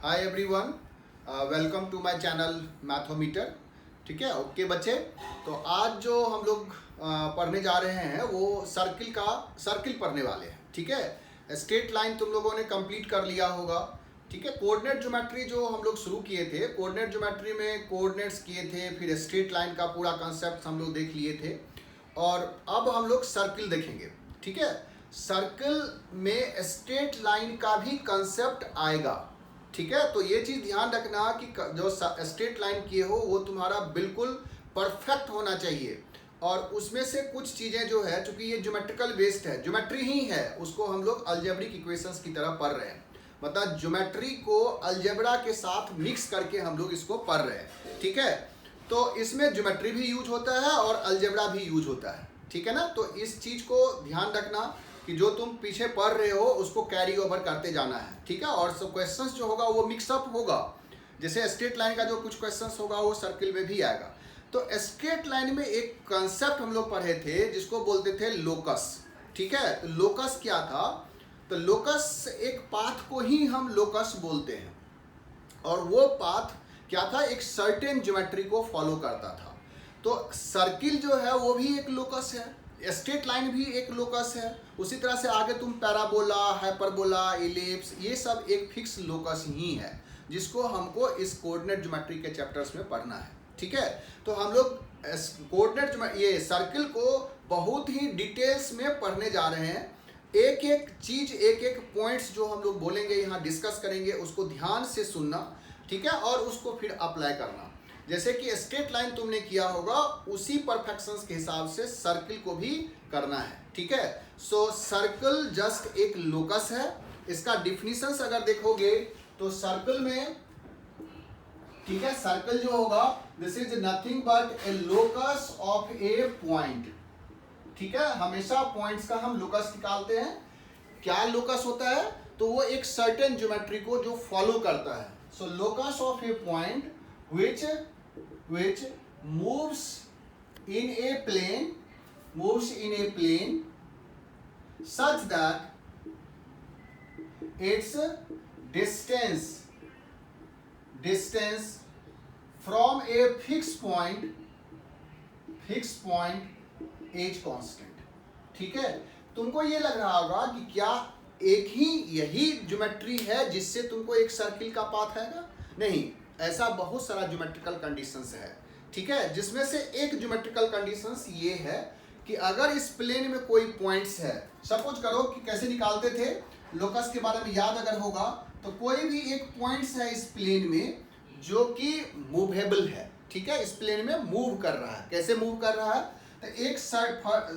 Hi everyone, welcome to my channel Mathometer. ठीक है, okay बच्चे। तो आज जो हम लोग पढ़ने जा रहे हैं वो सर्किल पढ़ने वाले हैं। ठीक है, स्ट्रेट लाइन तुम लोगों ने कंप्लीट कर लिया होगा। ठीक है, कोऑर्डिनेट ज्योमेट्री जो हम लोग शुरू किए थे, कोऑर्डिनेट ज्योमेट्री में कोऑर्डिनेट्स किए थे, फिर स्ट्रेट लाइन का पूरा कंसेप्ट हम लोग देख लिए थे और अब हम लोग सर्किल देखेंगे। ठीक है, सर्किल में स्ट्रेट लाइन का भी कंसेप्ट आएगा। ठीक है, तो ये चीज ध्यान रखना कि जो स्ट्रेट लाइन किए हो वो तुम्हारा बिल्कुल परफेक्ट होना चाहिए। और उसमें से कुछ चीजें जो है, चूंकि ये ज्योमेट्रिकल बेस्ड है, ज्योमेट्री ही है, उसको हम लोग अलजेब्रिक इक्वेशंस की तरह पढ़ रहे हैं। मतलब ज्योमेट्री को अलजेब्रा के साथ मिक्स करके हम लोग इसको पढ़ रहे हैं। ठीक है, तो इसमें ज्योमेट्री भी यूज होता है और अलजेब्रा भी यूज होता है। ठीक है ना, तो इस चीज को ध्यान रखना कि जो तुम पीछे पढ़ रहे हो उसको कैरी ओवर करते जाना है। ठीक है, और सब क्वेश्चंस जो होगा वो मिक्सअप होगा। जैसे स्ट्रेट लाइन का जो कुछ क्वेश्चंस होगा वो सर्किल में भी आएगा। तो स्ट्रेट लाइन में एक कंसेप्ट हम लोग पढ़े थे जिसको बोलते थे लोकस। ठीक है, तो लोकस क्या था? तो लोकस एक पाथ को ही हम लोकस बोलते हैं और वो पाथ क्या था, एक सर्टेन ज्योमेट्री को फॉलो करता था। तो सर्किल जो है वो भी एक लोकस है, स्ट्रेट लाइन भी एक लोकस है। उसी तरह से आगे तुम पैराबोला, हाइपरबोला, इलिप्स, ये सब एक फिक्स लोकस ही है जिसको हमको इस कोऑर्डिनेट ज्योमेट्री के चैप्टर्स में पढ़ना है। ठीक है, तो हम लोग कोऑर्डिनेट ये सर्किल को बहुत ही डिटेल्स में पढ़ने जा रहे हैं। एक एक चीज, एक एक पॉइंट्स जो हम लोग बोलेंगे, यहाँ डिस्कस करेंगे, उसको ध्यान से सुनना। ठीक है, और उसको फिर अप्लाई करना। जैसे कि स्ट्रेट लाइन तुमने किया होगा उसी परफेक्शंस के हिसाब से सर्किल को भी करना है। ठीक है, सो सर्कल जस्ट एक लोकस है। इसका डिफिनीशंस अगर देखोगे तो सर्कल में, ठीक है, सर्कल जो होगा this is nothing but A locus of a point. ठीक है, हमेशा पॉइंट्स का हम लोकस निकालते हैं। क्या लोकस होता है? तो वो एक सर्टेन ज्योमेट्री को जो फॉलो करता है। So locus of a point which moves in a plane such that its distance from a fixed point is constant। ठीक है, तुमको ये लग रहा होगा कि क्या एक ही यही ज्योमेट्री है जिससे तुमको एक सर्किल का पाथ आएगा? नहीं, ऐसा बहुत सारा ज्योमेट्रिकल कंडीशंस है। ठीक है, जिसमें से एक ज्योमेट्रिकल कंडीशंस ये है कि अगर इस प्लेन में कोई पॉइंट्स है, सपोज करो कि कैसे निकालते थे लोकस के बारे में याद अगर होगा, तो कोई भी एक पॉइंट्स है इस प्लेन में जो कि मूवेबल है। ठीक है, इस प्लेन में मूव कर रहा है। कैसे मूव कर रहा है? तो एक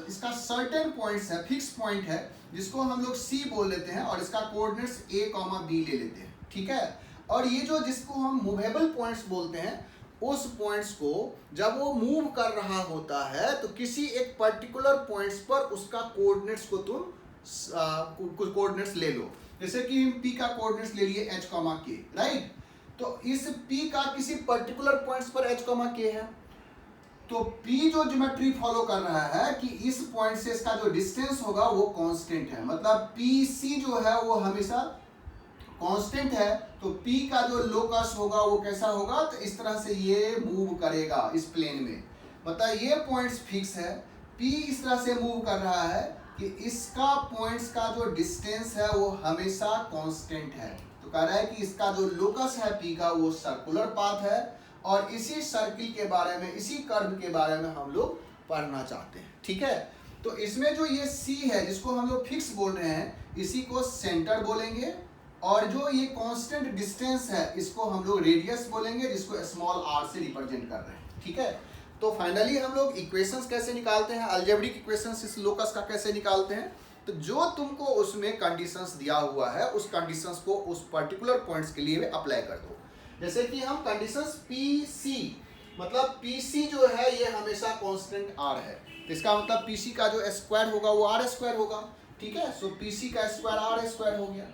इसका सर्टेन पॉइंट्स है, फिक्स पॉइंट है जिसको हम लोग सी बोल लेते हैं और इसका कोऑर्डिनेट्स a, b ले लेते हैं। ठीक है, और ये जो जिसको हम मूवेबल पॉइंट्स बोलते हैं, उस पॉइंट्स को जब वो मूव कर रहा होता है तो किसी एक पर्टिकुलर पॉइंट्स पर उसका कोऑर्डिनेट्स को तुम कुछ कोऑर्डिनेट्स ले लो। जैसे कि हम p का कोऑर्डिनेट्स ले लिए h, k, राइट। तो इस p का किसी पर्टिकुलर पॉइंट्स पर h, k है, तो P जो ज्योमेट्री फॉलो कर रहा है कि इस पॉइंट से इसका जो डिस्टेंस होगा वो कांस्टेंट है। मतलब PC जो है वो हमेशा कांस्टेंट है। तो P का जो लोकस होगा वो कैसा होगा? तो इस तरह से ये मूव करेगा इस प्लेन में। मतलब ये पॉइंट्स फिक्स है, P इस तरह से मूव कर रहा है कि इसका पॉइंट्स का जो डिस्टेंस है वो हमेशा कांस्टेंट है। तो कह रहा है कि इसका जो लोकस है P का वो सर्कुलर पाथ है और इसी सर्किल के बारे में, इसी कर्व के बारे में हम लोग पढ़ना चाहते हैं। ठीक है, तो इसमें जो ये C है जिसको हम लोग फिक्स बोल रहे हैं, इसी को सेंटर बोलेंगे और जो ये कांस्टेंट डिस्टेंस है इसको हम लोग रेडियस बोलेंगे, जिसको स्मॉल r से रिप्रेजेंट कर रहे हैं। ठीक है, तो फाइनली हम लोग इक्वेशंस कैसे निकालते हैं, अलजेब्रिक इक्वेशंस इस लोकस का कैसे निकालते हैं? तो जो तुमको उसमें कंडीशंस दिया हुआ है उस कंडीशंस को उस पर्टिकुलर पॉइंट्स के लिए अप्लाई कर दो। जैसे कि हम कंडीशंस PC, मतलब PC जो है ये हमेशा कांस्टेंट r है, तो इसका मतलब PC का जो स्क्वायर होगा वो r स्क्वायर होगा। ठीक है, सो PC का स्क्वायर r स्क्वायर हो गया।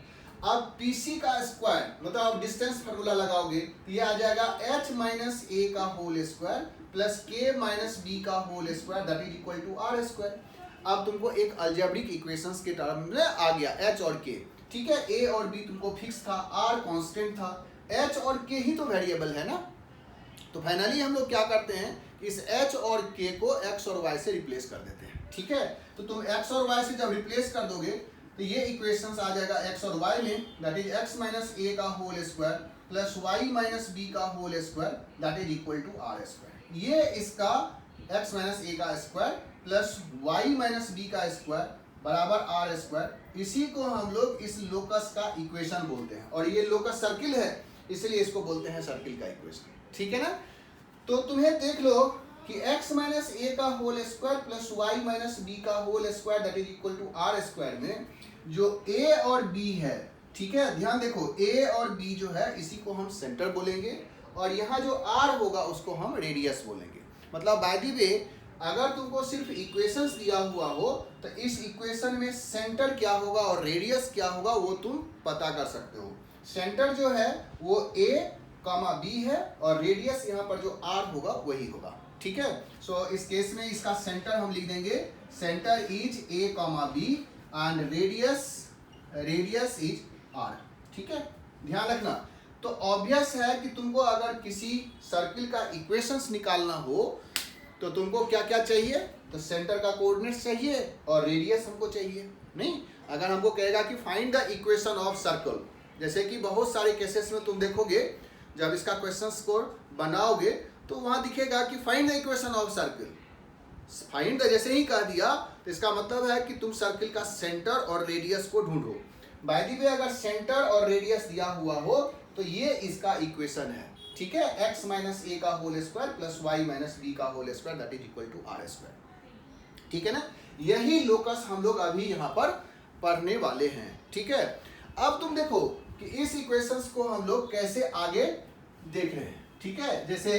अब PC का स्क्वायर मतलब आप डिस्टेंस फार्मूला लगाओगे तो ये आ जाएगा h माइनस a का whole square plus k minus b का whole square that is equal to r square. अब तुमको एक अलजेब्रिक इक्वेशंस के टर्म में आ गया h और k। ठीक है, a और b तुमको फिक्स था, r कांस्टेंट था। एच और के ही तो वेरिएबल है ना। तो फाइनली हम लोग क्या करते हैं, इस एच और के को एक्स और वाई से रिप्लेस कर देते हैं। ठीक है, तो तुम एक्स और वाई से जब रिप्लेस कर दोगे तो ये इक्वेशंस आ जाएगा एक्स और वाई में, that is x minus a का whole square plus y minus b का whole square that is equal to r square. ये इसका एक्स माइनस ए का square plus y minus b का स्क्वायर बराबर आर स्क्वायर। इसी को हम लोग इस लोकस का इक्वेशन बोलते हैं, और ये लोकस सर्किल है इसलिए इसको बोलते हैं सर्किल का इक्वेशन। ठीक है ना। तो तुम्हें देख लो कि x माइनस ए का whole square plus y minus b का whole square that is equal to r square में जो a और b है, ठीक है, ध्यान देखो a और b जो है इसी को हम सेंटर बोलेंगे, और यहाँ जो r होगा उसको हम रेडियस बोलेंगे। मतलब बाय द वे अगर तुमको सिर्फ इक्वेशंस दिया हुआ हो तो इस इक्वेशन में सेंटर क्या होगा और रेडियस क्या होगा वो तुम पता कर सकते हो। सेंटर जो है वो a कामा b है और रेडियस यहाँ पर जो r होगा वही होगा। ठीक है, सो इस केस में इसका सेंटर हम लिख देंगे centre is a comma b and radius is r। ठीक है, ध्यान रखना। तो ऑब्वियस है कि तुमको अगर किसी सर्किल का इक्वेशंस निकालना हो तो तुमको क्या क्या चाहिए, तो सेंटर का कोऑर्डिनेट्स चाहिए और रेडियस हमको चाहिए। नहीं, अगर हमको कहेगा कि find the equation of circle, जैसे कि बहुत सारे केसेस में तुम देखोगे जब इसका क्वेश्चन स्कोर बनाओगे तो वहां दिखेगा कि find the equation of circle. Find the जैसे ही कह दिया तो इसका मतलब है कि तुम सर्किल का सेंटर और रेडियस को ढूंढो। बाय द वे अगर सेंटर और रेडियस दिया हुआ हो तो ये इसका इक्वेशन है। ठीक है, x माइनस ए का whole square plus y minus b का whole square that is equal to r square. ठीक है ना, यही लोकस हम लोग अभी यहाँ पर पढ़ने वाले हैं। ठीक है, अब तुम देखो कि इस इक्वेशंस को हम लोग कैसे आगे देख रहे हैं। ठीक है, जैसे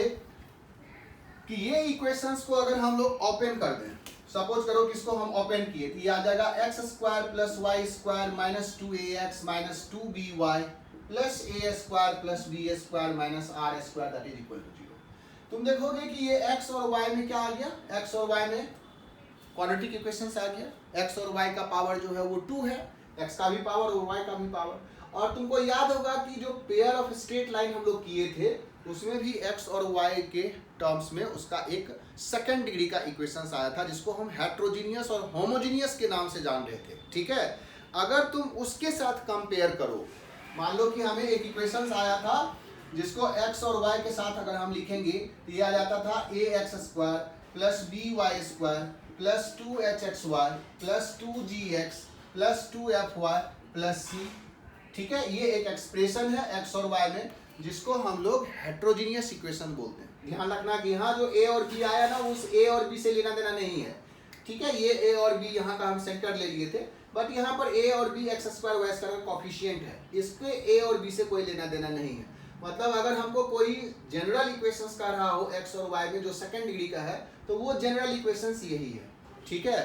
कि ये इक्वेशंस को अगर हम लोग ओपन कर दें, सपोज करो कि इसको हम ओपन किए तो ये आ जाएगा x square plus y square minus 2ax minus 2by plus a square plus b square minus r square that is equal to 0। तुम देखोगे कि ये x और y में क्या आ गया, x और y में क्वाड्रेटिक इक्वेशंस आ गया। x और y का पावर जो है वो 2 है, x का भी पावर और y का भी पावर। और तुमको याद होगा कि जो पेयर ऑफ स्ट्रेट लाइन हम लोग किए थे उसमें भी x और y के टर्म्स में उसका एक सेकंड डिग्री का इक्वेशंस आया था जिसको हम हेट्रोजीनियस और होमोजीनियस के नाम से जान रहे थे। ठीक है, अगर तुम उसके साथ कंपेयर करो, मान लो कि हमें एक इक्वेशंस आया था जिसको x और y के साथ अगर हम लिखेंगे तो ये आ जाता था ax square plus by square plus 2hxy plus 2gx plus 2fy plus c। ठीक है, ये एक एक्सप्रेशन है x और y में जिसको हम लोग हेट्रोजीनियस इक्वेशन बोलते हैं। ध्यान रखना कि यहाँ जो a और b आया ना उस a और b से लेना देना नहीं है। ठीक है, ये a और b यहाँ का हम सेंटर ले लिए थे, बट यहाँ पर a और b x square y square coefficient है, इसके a और b से कोई लेना देना नहीं है। मतलब अगर हमको कोई जनरल इक्वेशंस कर रहा हो x और y में जो सेकंड डिग्री का है तो वो जनरल इक्वेशंस यही है। ठीक है,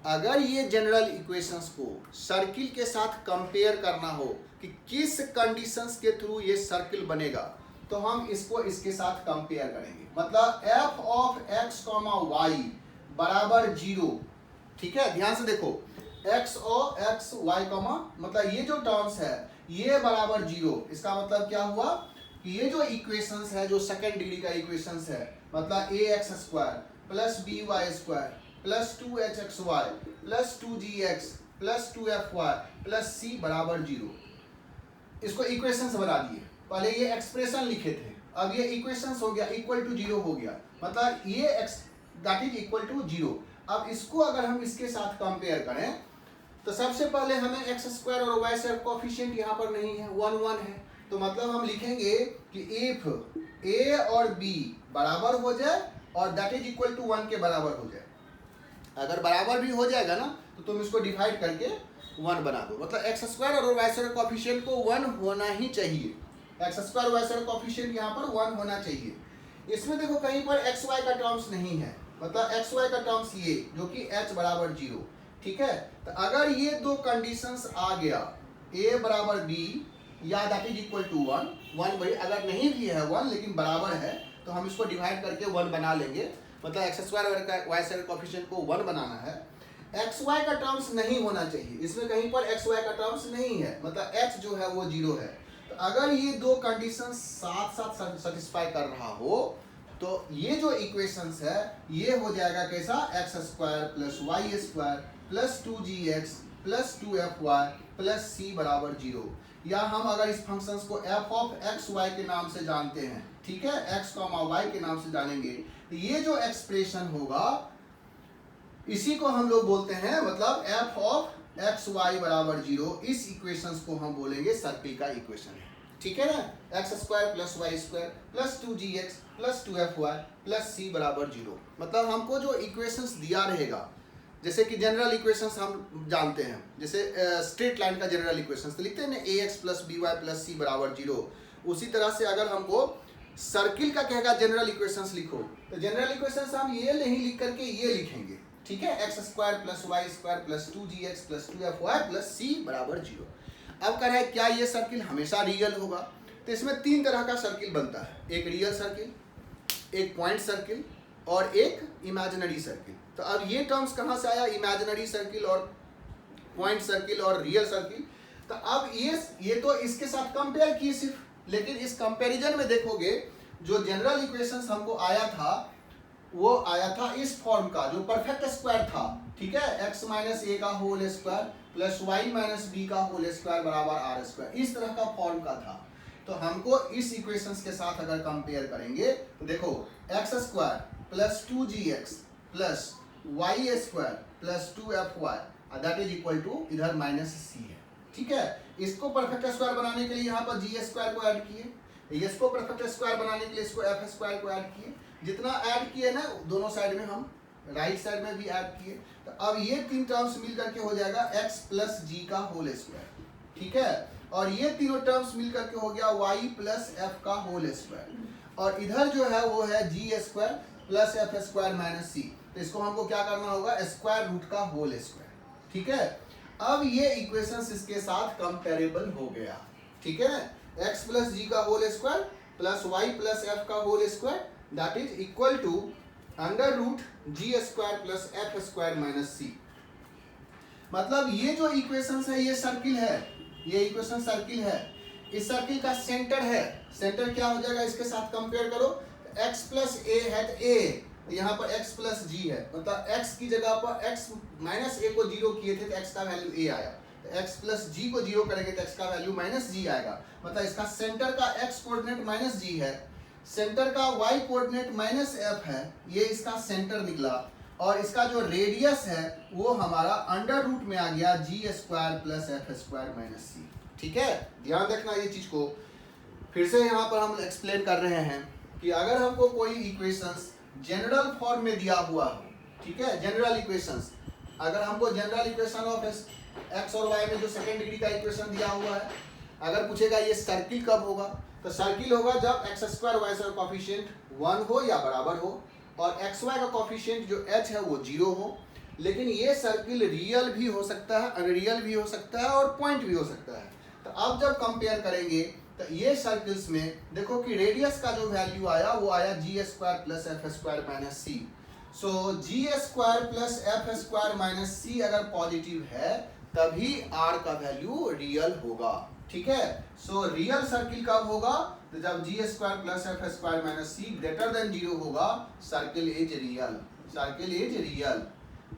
अगर ये जनरल इक्वेशंस को सर्किल के साथ कंपेयर करना हो कि किस कंडीशंस के थ्रू ये सर्किल बनेगा तो हम इसको इसके साथ कंपेयर करेंगे। मतलब f ऑफ x, y बराबर 0। ठीक है, ध्यान से देखो x और x y, मतलब ये जो टर्म्स है ये बराबर 0। इसका मतलब क्या हुआ कि ये जो इक्वेशंस है जो सेकंड डिग्री का इक्वेशंस है, मतलब ax square plus by square plus 2hxy plus 2gx plus 2fy plus c बराबर 0। इसको इक्वेशंस बना दिए, पहले ये एक्सप्रेशन लिखे थे, अब ये इक्वेशंस हो गया, इक्वल टू 0 हो गया, मतलब ये x that is equal to 0। अब इसको अगर हम इसके साथ कंपेयर करें तो सबसे पहले हमें एक्स स्क्वायर और वाई स्क्वायर कोफिशिएंट यहाँ पर नहीं है, 1 1 है। तो मतलब हम लिखेंगे कि इफ a और b बराबर हो जाए और दैट इज इक्वल टू 1 के बराबर हो जाए। अगर बराबर भी हो जाएगा ना तो तुम इसको डिवाइड करके 1 बना दो, मतलब एक्स स्क्वायर और वाई स्क्वायर कोफिशिएंट को 1 होना ही चाहिए। X square y square coefficient यहाँ पर 1 होना चाहिए। इसमें देखो कहीं पर एक्स वाई का टर्म्स नहीं है, मतलब एक्स वाई का टर्म्स ये जो कि h बराबर 0। ठीक है, तो अगर ये दो कंडीशंस आ गया a बराबर b या दैट इज इक्वल टू 1 भाई, अगर नहीं भी है 1 लेकिन बराबर है तो हम इसको डिवाइड करके 1 बना लेंगे। मतलब x square y square coefficient को 1 बनाना है। एक्स वाई का टर्म्स नहीं होना चाहिए, इसमें कहीं पर एक्स वाई का टर्म्स नहीं है, मतलब h जो है वो 0 है। तो अगर ये दो कंडीशन साथ साथ सेटिस्फाई कर रहा हो तो ये जो इक्वेशंस है ये हो जाएगा कैसा, x square plus y square plus 2gx plus 2fy plus c बराबर 0। या हम अगर इस फंक्शंस को f ऑफ एक्स वाई के नाम से जानते हैं, ठीक है, x कॉमा वाई के नाम से जानेंगे, तो ये जो एक्सप्रेशन होगा इसी को हम लोग बोलते हैं, मतलब f ऑफ एक्स वाई बराबर 0, इस इक्वेशंस को हम बोलेंगे सर्किल का इक्वेशन है, ठीक है ना। X square plus y square plus 2gx plus 2fy plus c बराबर 0, मतलब हमको जो इक्वेशंस दिया रहेगा, जैसे कि जनरल इक्वेशंस हम जानते हैं, जैसे स्ट्रेट लाइन का जनरल इक्वेशंस तो लिखते हैं ना, ax plus by plus c बराबर 0। उसी तरह से अगर हमको सर्किल का कहेगा जनरल इक्वेशंस लिखो, तो जनरल इक्वेशंस हम ये नहीं लिख करके ये लिखेंगे, ठीक है, x square plus y square plus 2gx plus 2fy plus c बराबर 0। अब कह रहा है क्या ये सर्किल हमेशा रियल होगा, तो इसमें तीन तरह का सर्किल बनता है, एक रियल सर्किल, एक पॉइंट सर्किल और एक इमेजिनरी सर्किल। तो अब ये टर्म्स कहाँ से आया, इमेजिनरी सर्किल और पॉइंट सर्किल और रियल सर्किल। तो अब ये तो इसके साथ कंपेयर किए सिर्फ, लेकिन इस कंपैरिजन में देखोगे जो जनरल इक्वेशंस हमको आया था वो आया था इस फॉर्म का, जो परफेक्ट स्क्वायर था, ठीक है, x माइनस ए का whole square plus y minus b का होल स्क्वायर बराबर आर स्क्वायर, इस तरह का फॉर्म का था। तो हमको इस इक्वेशंस के साथ अगर कंपेयर करेंगे तो देखो x square plus 2gx plus y square plus 2fy that is equal to इधर माइनस सी है, ठीक है। इसको परफेक्ट स्क्वायर बनाने के लिए यहाँ पर जी स्क्वायर को ऐड किए, इसको परफेक्ट स्क्वायर बनाने के लिए इसको एफ स्क्वायर को ऐड किए, जितना ऐड किए ना दोनों साइड में हम राइट साइड में भी ऐड किए, तो अब ये तीन टर्म्स मिल करके हो जाएगा x प्लस जी का होल स्क्वायर, ठीक है, और ये तीनों टर्म्स मिल करके हो गया y प्लस एफ का होल स्क्वायर, और इधर जो है वो है g square plus f square minus c. तो इसको हमको क्या करना होगा, स्क्वायर रूट का होल स्क्वायर, ठीक है। अब ये इक्वेशंस इसके साथ कंपेरेबल हो गया, ठीक है, x प्लस जी का whole square plus y plus f का whole square that is equal to under root g square plus f square minus c. मतलब ये जो इक्वेशंस है ये सर्किल है, ये इक्वेशन सर्किल है, इस सर्किल का सेंटर है, सेंटर क्या हो जाएगा इसके साथ कंपेयर करो, x प्लस ए है a, यहाँ पर x प्लस जी है, मतलब x की जगह पर x माइनस ए को जीरो किए थे तो x का वैल्यू a आया, तो x प्लस जी को जीरो करेंगे तो x का वैल्यू माइनस जी आएगा, मतलब इसका सेंटर का x कोऑर्डिनेट माइनस जी है, सेंटर का y कोऑर्डिनेट माइनस एफ है, ये इसका सेंटर निकला, और इसका जो रेडियस है वो हमारा अंडर रूट में आ गया g square plus f square minus c, ठीक है। ध्यान रखना ये चीज को, फिर से यहाँ पर हम एक्सप्लेन कर रहे हैं कि अगर हमको कोई इक्वेशंस जनरल फॉर्म में दिया हुआ हो, ठीक है, जनरल इक्वेशंस, अगर हमको जनरल इक्वेशन ऑफ एक्स और वाई में जो सेकेंड डिग्री का इक्वेशन दिया हुआ है, अगर पूछेगा ये सर्किल कब होगा, तो सर्किल होगा जब x square y square coefficient 1 हो या बराबर हो, और एक्स वाई का कॉफिशिएंट जो h है वो 0 हो। लेकिन ये सर्किल रियल भी हो सकता है, अनरियल भी हो सकता है और पॉइंट भी हो सकता है। तो अब जब कंपेयर करेंगे तो ये सर्किल्स में देखो कि रेडियस का जो वैल्यू आया वो आया g square plus f square minus c. So g square plus f square minus c अगर पॉजिटिव है तभी आर का वैल्यू रियल होगा, ठीक है। सो रियल सर्किल कब होगा, तो जब g square plus f square minus c greater than 0 होगा, circle is real, circle is real,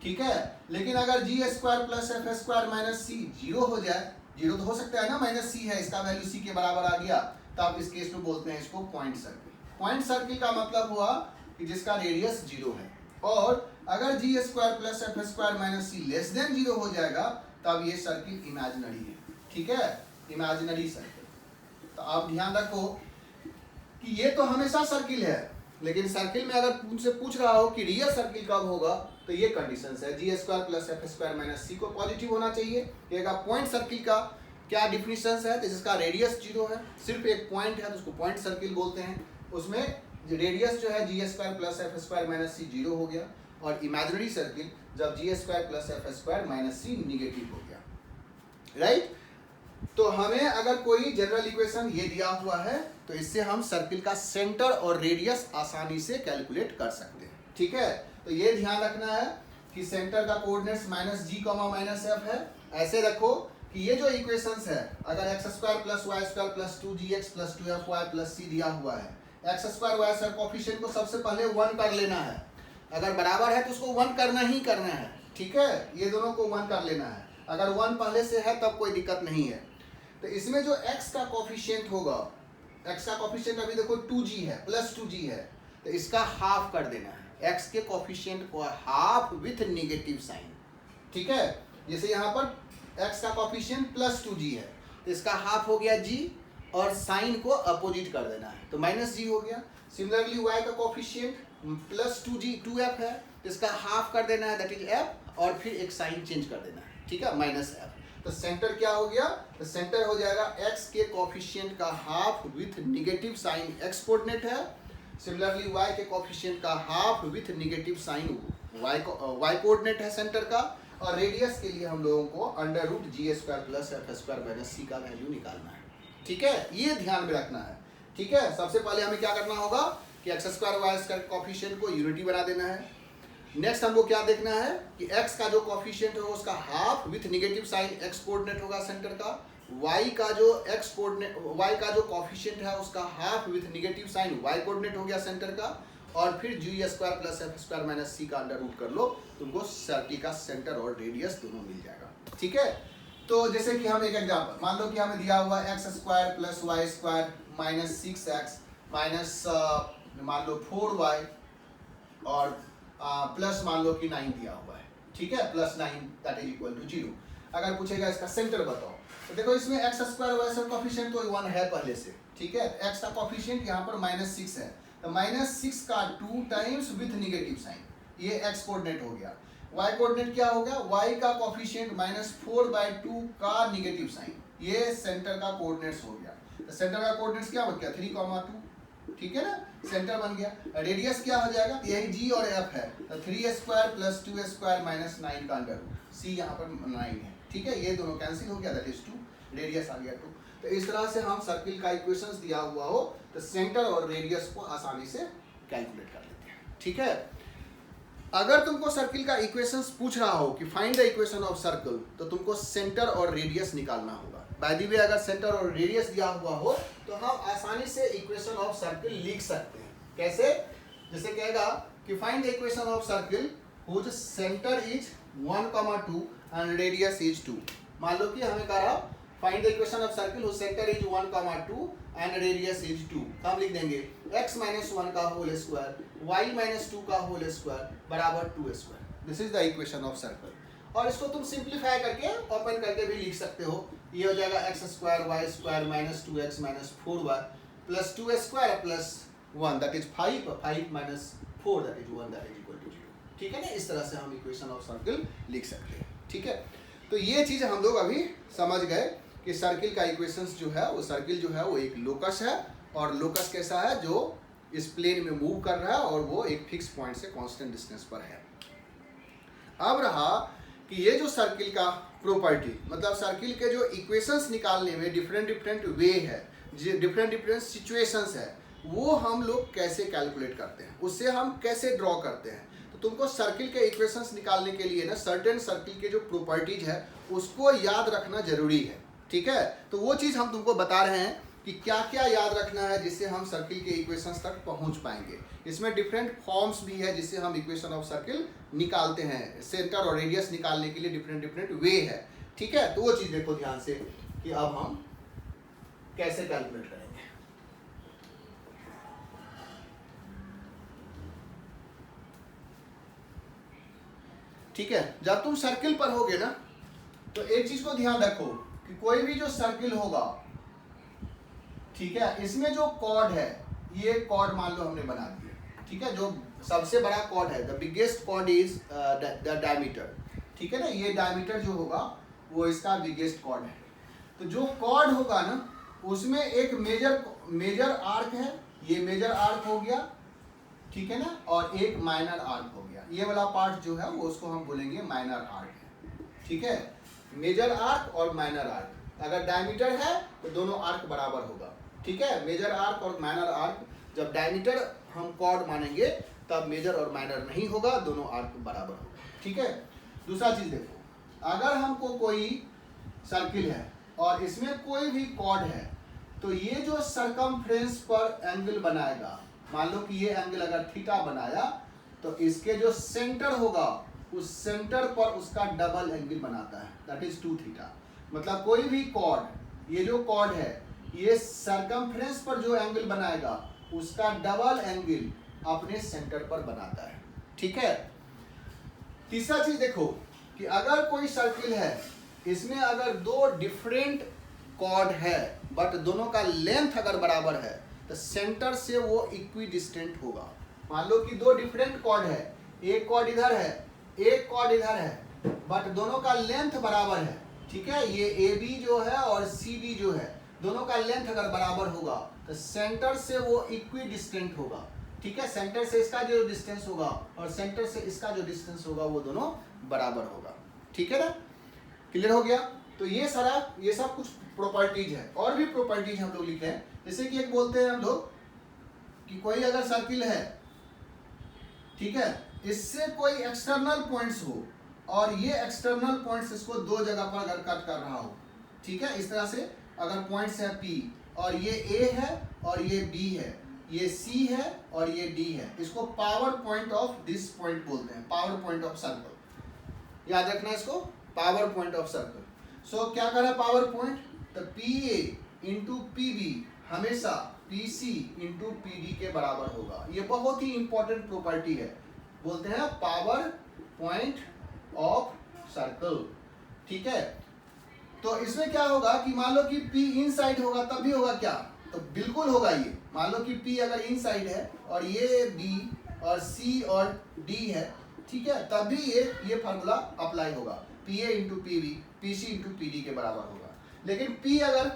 ठीक है। लेकिन अगर g square plus f square minus c 0 हो जाए, 0 तो हो सकता है ना, माइनस सी है, इसका वैल्यू सी के बराबर आ गया, तो आप इस केस में बोलते हैं इसको पॉइंट सर्किल। पॉइंट सर्किल का मतलब हुआ कि जिसका रेडियस 0 है, और अगर g square plus f square minus c less than 0 हो जाएगा तब ये सर्किल इमेजिनरी है, ठीक है, इमेजिनरी सर्किल। तो आप ध्यान रखो कि ये तो हमेशा सर्किल है, लेकिन सर्किल में अगर तुमसे पूछ रहा हो कि रियल सर्किल कब होगा, तो ये कंडीशंस है, g square plus f square minus c को पॉजिटिव होना चाहिए। ये पॉइंट सर्किल का क्या डिफिनेशंस है, तो जिसका रेडियस 0 है, सिर्फ एक पॉइंट है तो उसको पॉइंट सर्किल बोलते हैं, उसमें रेडियस जो है g square plus f square minus c 0 हो गया, और इमेजिनरी सर्किल जब g square plus f square minus c negative हो गया, राइट। तो हमें अगर कोई जनरल इक्वेशन ये दिया हुआ है तो इससे हम सर्किल का सेंटर और रेडियस आसानी से कैलकुलेट कर सकते हैं, ठीक है। तो ये ध्यान रखना है कि सेंटर का coordinates minus g comma minus f है, ऐसे रखो कि ये जो इक्वेशंस है, अगर x square plus y square plus 2gx plus 2fy plus c दिया हुआ है, x square y square coefficient को सबसे पहले 1 कर लेना है, अगर बराबर है तो उसको 1 करना ही करना है, ठीक है, ये दोनों को 1 कर लेना है, अगर 1 पहले से है तब कोई दिक्कत नहीं है। तो इसमें जो x का कोफिशिएंट होगा, x का कोफिशिएंट अभी देखो 2g है प्लस 2g है, तो इसका हाफ कर देना है, x के कोफिशिएंट को हाफ विथ नेगेटिव साइन, ठीक है। जैसे यहाँ पर x का कोफिशिएंट प्लस 2g है तो इसका हाफ हो गया g और साइन को अपोजिट कर देना है तो माइनस g हो गया। सिमिलरली y का कोफिशिएंट प्लस 2f है तो इसका हाफ कर देना है, दैट इज f, और फिर एक साइन चेंज कर देना है, ठीक है, माइनस f। तो सेंटर क्या हो गया, तो सेंटर हो जाएगा x के कोफिशिएंट का half with negative sign x coordinate है, सिमिलरली y के कोफिशिएंट का half with negative sign y coordinate है सेंटर का, और रेडियस के लिए हम लोगों को under root g square plus f square minus c का वैल्यू निकालना है, ठीक है, ये ध्यान में रखना है, ठीक है। सबसे पहले हमें क्या करना होगा कि x square y square coefficient को यूनिटी बना देना है। नेक्स्ट हमको क्या देखना है कि x का जो कोफिशिएंट है उसका half with negative sign x coordinate होगा सेंटर का, y का जो x कोऑर्डिनेट y का जो कोफिशिएंट है उसका half with negative sign y coordinate हो गया सेंटर का, और फिर g square plus f square minus c का अंडर रूट कर लो, तुमको सर्किल का सेंटर और रेडियस दोनों मिल जाएगा, ठीक है। तो जैसे कि हम एक एग्जांपल मान लो कि हमें दिया हुआ x square plus y square minus 6x minus मान लो 4y और प्लस मान लो कि 9 दिया हुआ है, ठीक है, plus 9 that is equal to 0। अगर पूछेगा इसका सेंटर बताओ तो देखो इसमें x square y square coefficient तो 1 है पहले से, ठीक है, एक्स का कोफिशिएंट यहाँ पर -6 है तो -6 का 2 टाइम्स विथ नेगेटिव साइन, ये x कोऑर्डिनेट हो गया। y कोऑर्डिनेट क्या हो गया, y का कोफिशिएंट -4/2 का नेगेटिव साइन, ये सेंटर का कोऑर्डिनेट्स हो गया। तो सेंटर का कोऑर्डिनेट्स क्या बन गया 3,2, ठीक है ना, सेंटर बन गया। रेडियस क्या हो जाएगा, यही g और f है तो 3 स्क्वायर प्लस 2 स्क्वायर माइनस 9 का अंडर रूट, c यहाँ पर 9 है, ठीक है, ये दोनों कैंसिल हो गया, दैट इज 2, रेडियस आ गया 2। तो इस तरह से हम सर्किल का इक्वेशंस दिया हुआ हो तो सेंटर और रेडियस को आसानी से कैलकुलेट कर लेते हैं, ठीक है। अगर तुमको सर्किल का इक्वेशंस पूछ रहा हो कि find the equation of circle, तो तुमको सेंटर और रेडियस निकालना होगा। बाय द वे अगर सेंटर और रेडियस दिया हुआ हो तो हम आसानी से इक्वेशन ऑफ सर्किल लिख सकते हैं। कैसे, जैसे कहेगा कि find the equation of circle whose centre is 1,2 and radius is 2। मान लो कि हमें कह रहा find the equation of circle whose centre is 1,2 and radius is 2। हम लिख देंगे x - 1 का होल स्क्वायर y - 2 का होल स्क्वायर बराबर 2 square. This is the equation of circle. और इसको तुम सिंप्लीफाई करके ओपन करके भी लिख सकते हो, ये हो जाएगा x square y square minus 2x minus 4y plus 2 square plus 1 that is 5 minus 4 that is 1 that is equal to 0, ठीक है ना। इस तरह से हम इक्वेशन ऑफ सर्कल लिख सकते हैं, ठीक है। तो ये चीज़ हम लोग अभी समझ गए कि सर्किल का इक्वेशंस जो है वो सर्किल जो है वो एक लोकस है, और लोकस कैसा है जो इस प्लेन में मूव कर रहा है और वो एक फिक्स पॉइंट से कांस्टेंट डिस्टेंस पर है। अब रहा कि ये जो सर्किल का प्रॉपर्टी, मतलब सर्किल के जो इक्वेशंस निकालने में डिफरेंट वे है, डिफरेंट सिचुएशंस है, वो हम लोग कैसे कैलकुलेट करते हैं, उससे हम कैसे ड्रॉ करते हैं। तो तुमको सर्किल के इक्वेशंस निकालने के लिए ना सर्टेन सर्किल के जो प्रॉपर्टीज है उसको याद रखना जरूरी है, ठीक है। तो वो चीज़ हम तुमको बता रहे हैं कि क्या क्या याद रखना है जिससे हम सर्किल के इक्वेशंस तक पहुंच पाएंगे। इसमें डिफरेंट फॉर्म्स भी है जिससे हम इक्वेशन ऑफ सर्किल निकालते हैं, सेंटर और रेडियस निकालने के लिए डिफरेंट वे है, ठीक है। तो वो चीज़ देखो ध्यान से कि अब हम कैसे कैलकुलेट करेंगे। ठीक है, जब तुम सर्किल पर होगे ना तो एक चीज को ध्यान रखो कि कोई भी जो सर्किल होगा, ठीक है, इसमें जो कॉर्ड है, ये कॉर्ड मान लो हमने बना दिया, ठीक है, जो सबसे बड़ा कॉर्ड है, the biggest chord is the diameter, ठीक है ना, ये डायमीटर जो होगा वो इसका बिगेस्ट कॉर्ड है। तो जो कॉर्ड होगा ना उसमें एक मेजर आर्क है, ये मेजर आर्क हो गया, ठीक है ना, और एक माइनर आर्क हो गया। ये वाला पार्ट जो है वो उसको हम बोलेंगे माइनर आर्क, ठीक है, मेजर आर्क और माइनर आर्क। अगर डायमीटर है तो दोनों आर्क बराबर होगा, ठीक है, मेजर आर्क और माइनर आर्क। जब डायमीटर हम कॉर्ड मानेंगे तब मेजर और माइनर नहीं होगा, दोनों आर्क बराबर होगा, ठीक है। दूसरा चीज देखो, अगर हमको कोई सर्किल है और इसमें कोई भी कॉर्ड है, तो ये जो सरकमफ्रेंस पर एंगल बनाएगा, मान लो कि ये एंगल अगर थीटा बनाया तो इसके जो सेंटर होगा उस सेंटर पर उसका डबल एंगल बनाता है, दैट इज 2 थीटा। मतलब कोई भी कॉर्ड, ये जो कॉर्ड है ये सरकमफ्रेंस पर जो एंगल बनाएगा उसका डबल एंगल अपने सेंटर पर बनाता है, ठीक है। तीसरा चीज देखो कि अगर कोई सर्किल है, इसमें अगर दो डिफरेंट कॉर्ड है बट दोनों का लेंथ अगर बराबर है तो सेंटर से वो इक्वी डिस्टेंट होगा। मान लो कि दो डिफरेंट कॉर्ड है, एक कॉर्ड इधर है एक कॉर्ड इधर है, बट दोनों का लेंथ बराबर है, ठीक है। ये ए बी जो है और सी डी जो है, दोनों का लेंथ अगर बराबर होगा तो सेंटर से वो इक्वी डिस्टेंट होगा, ठीक है। सेंटर से इसका जो डिस्टेंस होगा और सेंटर से इसका जो डिस्टेंस होगा वो दोनों बराबर होगा, ठीक है ना। क्लियर हो गया। तो ये सारा ये सब कुछ प्रॉपर्टीज है। और भी प्रॉपर्टीज हम लोग लिखे हैं, जैसे कि एक बोलते हैं हम लोग कि कोई अगर सर्किल है, ठीक है, इससे कोई एक्सटर्नल पॉइंट्स हो और ये एक्सटर्नल पॉइंट्स इसको दो जगह पर अगर कट कर रहा हो, ठीक है, इस तरह से अगर पॉइंट्स है P और ये A है और ये B है, ये C है और ये D है, इसको power point of this point बोलते हैं, पावर पॉइंट ऑफ सर्कल। याद रखना इसको, पावर पॉइंट ऑफ सर्कल। सो क्या करा पावर पॉइंट, तो PA इंटू PB हमेशा PC इंटू PD के बराबर होगा। ये बहुत ही इंपॉर्टेंट प्रॉपर्टी है, बोलते हैं पावर पॉइंट ऑफ सर्कल, ठीक है। तो इसमें क्या होगा कि मान लो कि P इन साइड होगा तब भी होगा क्या, तो बिल्कुल होगा ये। मान लो कि P अगर इन साइड है और ये B और C और D है, ठीक है, तब भी ये फार्मूला अप्लाई होगा, PA into PB PC into PD के बराबर होगा। लेकिन P अगर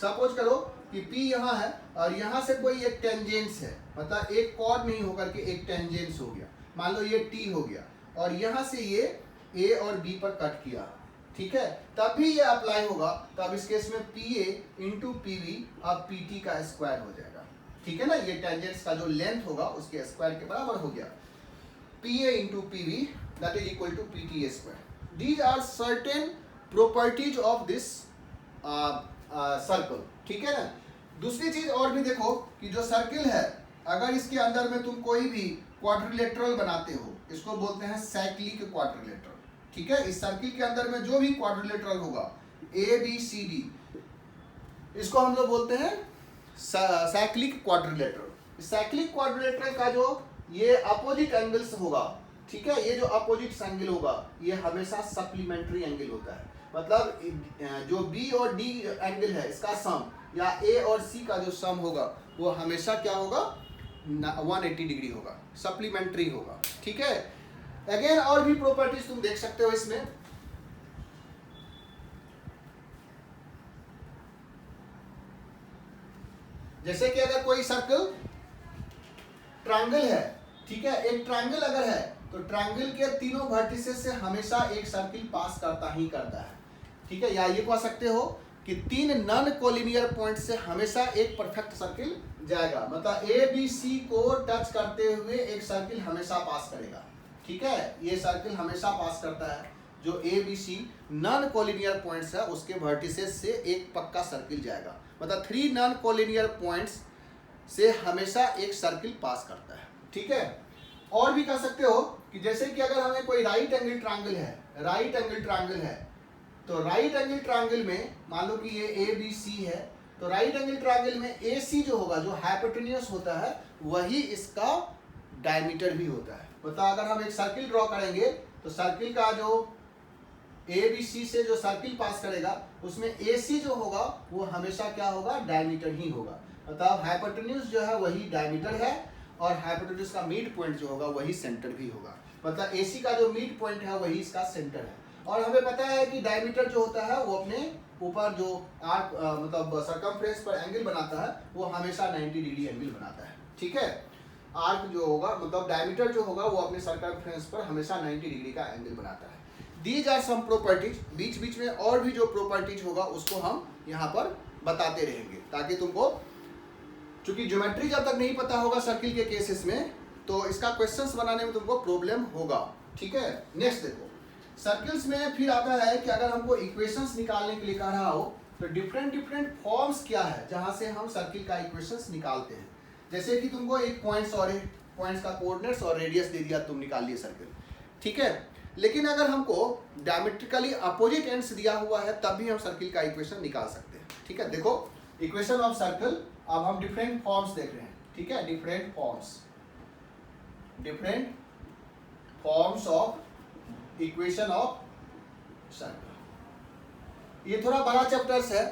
सपोज करो कि P यहाँ है और यहाँ से कोई एक टेंजेंस है, मतलब एक कॉर्ड नहीं होकर के एक टेंजेंस हो गया, मान लो ये T हो गया और यहाँ से ये A और B पर कट किया, ठीक है, तब भी ये अप्लाई होगा। तो अब इस केस में PA इंटू PB अब PT का स्क्वायर हो जाएगा, ठीक है ना। ये टेंजेंस का जो लेंथ होगा उसके स्क्वायर के बराबर हो गया। PA into PB that is equal to PT square. These are certain properties of this circle, ठीक है ना। दूसरी चीज और भी देखो कि जो सर्किल है, अगर इसके अंदर में तुम कोई भी क्वाड्रिलेटरल बनाते हो, इसको बोलते हैं साइक्लिक क्वाड्रिलेटरल, ठीक है। इस सर्किल के अंदर में जो भी क्वाड्रिलेटरल होगा ABCD, इसको हम लोग बोलते हैं साइक्लिक क्वाड्रिलेटरल। साइक्लिक क्वाड्रिलेटरल का जो ये अपोजिट एंगल्स होगा, ठीक है, ये जो अपोजिट एंगल होगा ये हमेशा सप्लीमेंट्री एंगल होता है। मतलब जो B और D एंगल है इसका सम या A और C का जो सम होगा वो हमेशा क्या होगा, 180 डिग्री होगा, सप्लीमेंट्री होगा, ठीक है। अगेन और भी प्रॉपर्टीज तुम देख सकते हो इसमें, जैसे कि अगर कोई सर्कल ट्रायंगल है, ठीक है, एक ट्रायंगल अगर है तो ट्रायंगल के तीनों वर्टिसेस से हमेशा एक सर्किल पास करता ही करता है, ठीक है। या ये कह सकते हो कि तीन नॉन कोलिनियर पॉइंट से हमेशा एक परफेक्ट सर्किल जाएगा, मतलब ABC को टच करते हुए एक सर्किल हमेशा पास करेगा, ठीक है। ये सर्किल हमेशा पास करता है, जो ABC नॉन कोलिनियर पॉइंट्स है उसके वर्टिसेस से एक पक्का सर्किल जाएगा, मतलब 3 नॉन कोलिनियर पॉइंट्स से हमेशा एक सर्किल पास करता है, ठीक है। और भी कह सकते हो कि जैसे कि अगर हमें कोई राइट एंगल ट्रायंगल है, तो राइट एंगल ट्रायंगल में मान लो कि ये ABC है, तो राइट एंगल ट्रायंगल में AC जो होगा, जो हाइपोटेन्यूस होता है, वही इसका डायमीटर भी होता है। मतलब अगर हम एक सर्किल ड्रॉ करेंगे तो सर्किल का जो ABC से जो सर्किल पास करेगा उसमें AC जो होगा वो हमेशा क्या होगा, डायमीटर ही होगा। मतलब हाइपोटेन्यूस जो है वही डायमीटर है और हाइपोटेन्यूस का मिड पॉइंट जो होगा वही सेंटर भी होगा, मतलब AC का जो मिड पॉइंट है वही इसका सेंटर है। और हमें पता है कि डायमीटर जो होता है वो अपने ऊपर जो आर्क मतलब सरकमफ्रेंस पर एंगल बनाता है वो हमेशा 90 डिग्री एंगल बनाता है, ठीक है। आर्क जो होगा मतलब डायमीटर जो होगा वो अपने सर्कमफ्रेंस पर हमेशा 90 डिग्री का एंगल बनाता है। These are some properties. बीच बीच में और भी जो प्रॉपर्टीज होगा उसको हम यहाँ पर बताते रहेंगे, ताकि तुमको, चूंकि ज्योमेट्री जब तक नहीं पता होगा सर्किल के केसेस में, तो इसका क्वेश्चंस बनाने में तुमको प्रॉब्लम होगा, ठीक है। नेक्स्ट देखो, सर्किल्स में फिर आता है कि अगर हमको इक्वेशंस निकालने के लिए कह रहा हो तो डिफरेंट डिफरेंट फॉर्म्स क्या है जहां से हम सर्किल का इक्वेशंस निकालते हैं। जैसे कि तुमको एक पॉइंट्स का कोऑर्डिनेट्स और रेडियस दे दिया, तुम निकाल लिए सर्किल, ठीक है। लेकिन अगर हमको डायमेट्रिकली अपोजिट एंड्स दिया हुआ है तब भी हम सर्किल का इक्वेशन निकाल सकते हैं, ठीक है। देखो इक्वेशन ऑफ सर्कल, अब हम डिफरेंट फॉर्म्स देख रहे हैं, ठीक है। Different forms of equation of circle. ये थोड़ा बड़ा चैप्टर्स है,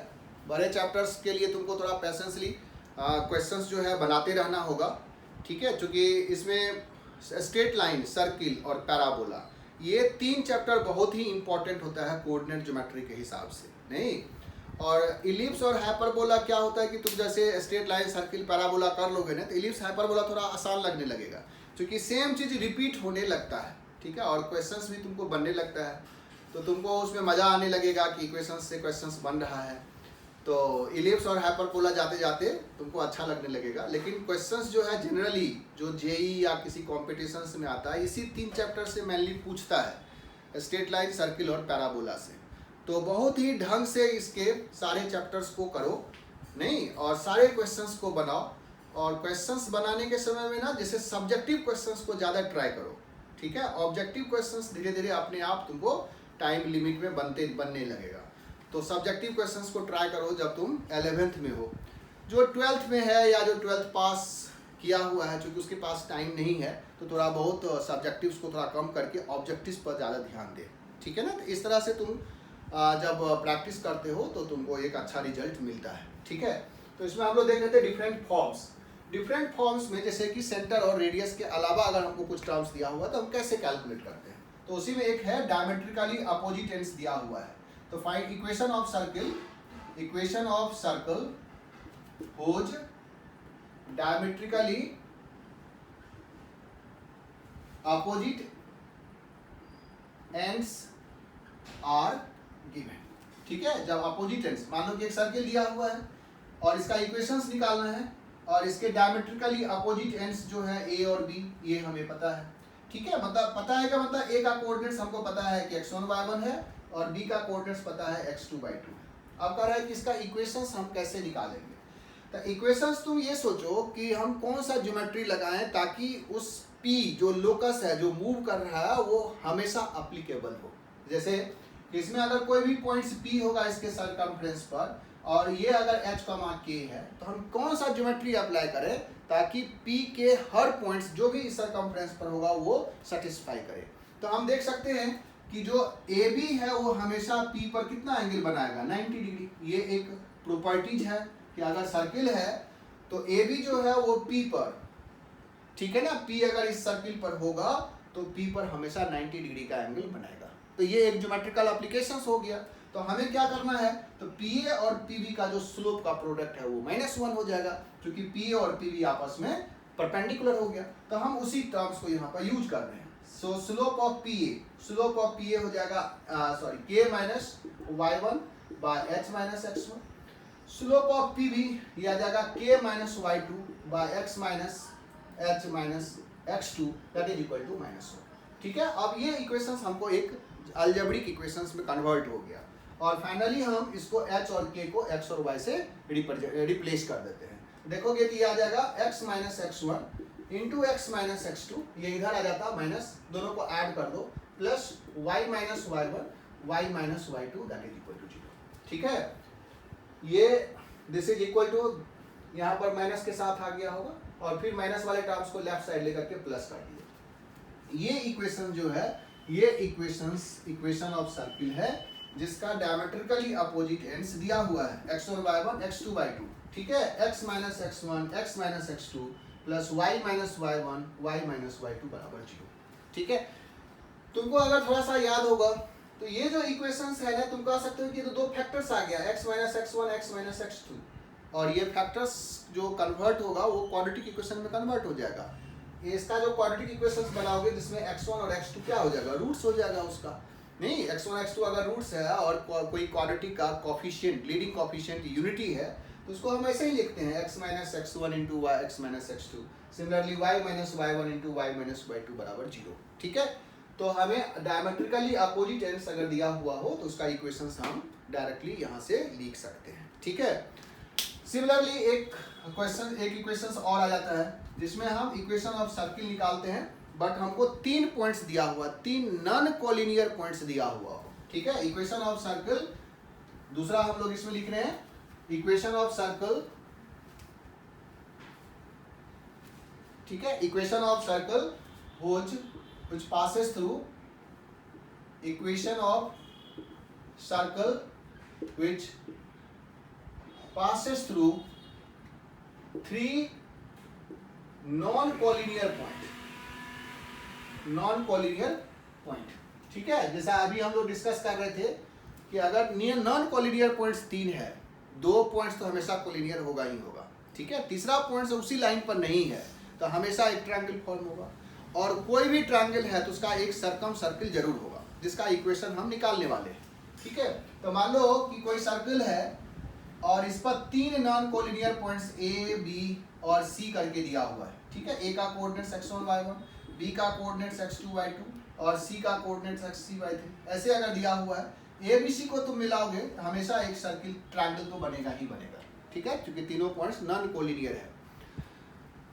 बड़े चैप्टर्स के लिए तुमको थोड़ा पेशेंसली क्वेश्चंस जो है बनाते रहना होगा, ठीक है। क्योंकि इसमें स्ट्रेट लाइन, सर्किल और पैराबोला, ये 3 चैप्टर बहुत ही इंपॉर्टेंट होता है कोऑर्डिनेट ज्योमेट्री के हिसाब से, नहीं। और इलिप्स और हाइपरबोला क्या होता है कि तुम जैसे स्ट्रेट लाइन, सर्किल, पैराबोला कर लोगे ना तो इलिप्स, हाइपरबोला थोड़ा आसान लगने लगेगा, क्योंकि सेम चीज़ रिपीट होने लगता है, ठीक है। और क्वेश्चंस भी तुमको बनने लगता है तो तुमको उसमें मज़ा आने लगेगा कि इक्वेशंस से क्वेश्चंस बन रहा है। तो इलिप्स और हाइपरबोला जाते जाते तुमको अच्छा लगने लगेगा। लेकिन क्वेश्चंस जो है जनरली जो जेई या किसी कॉम्पिटिशन्स में आता है इसी 3 चैप्टर से मेनली पूछता है, स्ट्रेट लाइन, सर्किल और पैराबोला से। तो बहुत ही ढंग से इसके सारे चैप्टर्स को करो, नहीं, और सारे क्वेश्चंस को बनाओ। और क्वेश्चंस बनाने के समय में ना जैसे सब्जेक्टिव क्वेश्चंस को ज़्यादा ट्राई करो, ठीक है। ऑब्जेक्टिव क्वेश्चंस धीरे धीरे अपने आप तुमको टाइम लिमिट में बनने लगेगा। तो सब्जेक्टिव क्वेश्चंस को ट्राई करो जब तुम 11th में हो। जो 12th में है या जो 12th पास किया हुआ है, क्योंकि उसके पास टाइम नहीं है तो थोड़ा बहुत सब्जेक्टिव्स को थोड़ा कम करके ऑब्जेक्टिव्स पर ज़्यादा ध्यान दे, ठीक है ना। तो इस तरह से तुम जब प्रैक्टिस करते हो तो तुमको एक अच्छा रिजल्ट मिलता है, ठीक है। तो इसमें हम लोग देख रहे थे डिफरेंट फॉर्म्स में, जैसे कि सेंटर और रेडियस के अलावा अगर हमको कुछ टर्म्स दिया हुआ तो हम कैसे कैलकुलेट करते हैं। तो उसी में एक है डायमेट्रिकली अपोजिट एंड्स दिया हुआ है। तो find equation of circle whose diametrically opposite ends are given, ठीक है। जब अपोजिट एंड्स, मान लो कि एक सर्किल दिया हुआ है और इसका इक्वेशंस निकालना है और इसके डायमेट्रिकली अपोजिट एंड्स जो है ए और बी, ये हमें पता है, ठीक है। मतलब पता है का मतलब ए का कोऑर्डिनेट्स हमको पता है कि x1 y1 है और b का कोऑर्डिनेट्स पता है x2 y2 है। अब कह रहा है कि इसका इक्वेशंस हम कैसे निकालेंगे। तो इक्वेशंस तुम ये सोचो कि हम कौन सा ज्योमेट्री लगाएं ताकि उस p जो लोकस है, जो मूव कर रहा है, वो हमेशा अप्लीकेबल हो। जैसे इसमें अगर कोई भी पॉइंट्स p होगा इसके सर्कमफ्रेंस पर और ये अगर h, k है तो हम कौन सा ज्योमेट्री अप्लाई करें ताकि p के हर पॉइंट्स जो भी इस सर्कमफ्रेंस पर होगा वो सेटिस्फाई करे। तो हम देख सकते हैं कि जो AB है वो हमेशा P पर कितना एंगल बनाएगा, 90 डिग्री। ये एक प्रॉपर्टीज है कि अगर सर्किल है तो AB जो है वो P पर, ठीक है ना, P अगर इस सर्किल पर होगा तो P पर हमेशा 90 डिग्री का एंगल बनाएगा। तो ये एक ज्योमेट्रिकल एप्लीकेशंस हो गया। तो हमें क्या करना है, तो PA और PB का जो स्लोप का प्रोडक्ट है वो -1 हो जाएगा, क्योंकि PA और PB आपस में परपेंडिकुलर हो गया। तो हम उसी टर्म्स को यहाँ पर यूज कर रहे हैं। सो स्लोप ऑफ PA हो जाएगा k minus y1 by h minus x1। Slope of PB ये आ जाएगा k minus y2 by x minus h minus x2 that is equal to -1, ठीक है। अब ये इक्वेशंस हमको एक अलजेब्रिक इक्वेशंस में कन्वर्ट हो गया और फाइनली हम इसको h और k को x और y से रिप्लेस कर देते हैं। देखोगे तो ये आ जाएगा x minus x1 into x minus x two, ये इधर आ जाता माइनस, दोनों को ऐड कर दो, plus y minus y1 y minus y2 that is equal to 0, ठीक है। ये दिस इज इक्वल टू, यहाँ पर माइनस के साथ आ गया होगा और फिर माइनस वाले टर्म्स को लेफ्ट साइड लेकर के प्लस कर दिए। ये इक्वेशन जो है ये इक्वेशन ऑफ सर्किल है जिसका डायमेट्रिकली अपोजिट एंड्स दिया हुआ है x1 y1 x2 y2, ठीक है। x minus x1 x minus x2 plus y minus y1 y minus y2 बराबर 0, ठीक है। तुमको अगर थोड़ा सा याद होगा तो ये जो इक्वेशंस है ना, तुम कह सकते हो कि तो दो फैक्टर्स आ गया, x minus x1 x minus x2, और ये फैक्टर्स जो कन्वर्ट होगा वो क्वाड्रेटिक इक्वेशन में कन्वर्ट हो जाएगा। इसका जो क्वाड्रेटिक इक्वेशंस बनाओगे जिसमें x1 और x2 क्या हो जाएगा, रूट्स हो जाएगा उसका। नहीं, x1 x2 अगर रूट्स है और कोई क्वाड्रेटिक का कोफिशिएंट, लीडिंग कोफिशिएंट यूनिटी है तो उसको हम ऐसे ही लिखते हैं x minus x1 into x minus x2, similarly y minus y1 into y minus y2 बराबर 0, ठीक है। तो हमें डायमेट्रिकली अपोजिट एंड्स अगर दिया हुआ हो तो उसका इक्वेशंस हम डायरेक्टली यहाँ से लिख सकते हैं, ठीक है। सिमिलरली एक इक्वेशंस और आ जाता है जिसमें हम इक्वेशन ऑफ सर्किल निकालते हैं, बट हमको 3 पॉइंट्स दिया हुआ, 3 नॉन कोलिनियर पॉइंट्स दिया हुआ हो, ठीक है। इक्वेशन ऑफ सर्किल दूसरा हम लोग इसमें लिख रहे हैं, इक्वेशन ऑफ सर्कल, ठीक है। Equation of circle which passes through, equation of circle which passes through 3 non-collinear point, ठीक है। जैसा अभी हम लोग डिस्कस कर रहे थे कि अगर नॉन कोलिनियर पॉइंट्स 3 है, 2 पॉइंट्स तो हमेशा कोलिनियर होगा ही होगा, ठीक है। तीसरा पॉइंट उसी लाइन पर नहीं है तो हमेशा एक ट्रायंगल फॉर्म होगा, और कोई भी ट्रायंगल है तो उसका एक सर्कम सर्किल जरूर होगा जिसका इक्वेशन हम निकालने वाले हैं, ठीक है। तो मान लो कि कोई सर्कल है और इस पर 3 non collinear points A, B और सी करके दिया हुआ है, ठीक है। ए का कोऑर्डिनेट्स x1 y1, बी का कोऑर्डिनेट्स x2 y2 और सी का कोऑर्डिनेट्स x3 y3 ऐसे अगर दिया हुआ है, ए बी सी को तुम मिलाओगे हमेशा एक सर्किल ट्रायंगल तो बनेगा ही बनेगा, ठीक है, क्योंकि तीनों पॉइंट्स नॉन कोलिनियर है।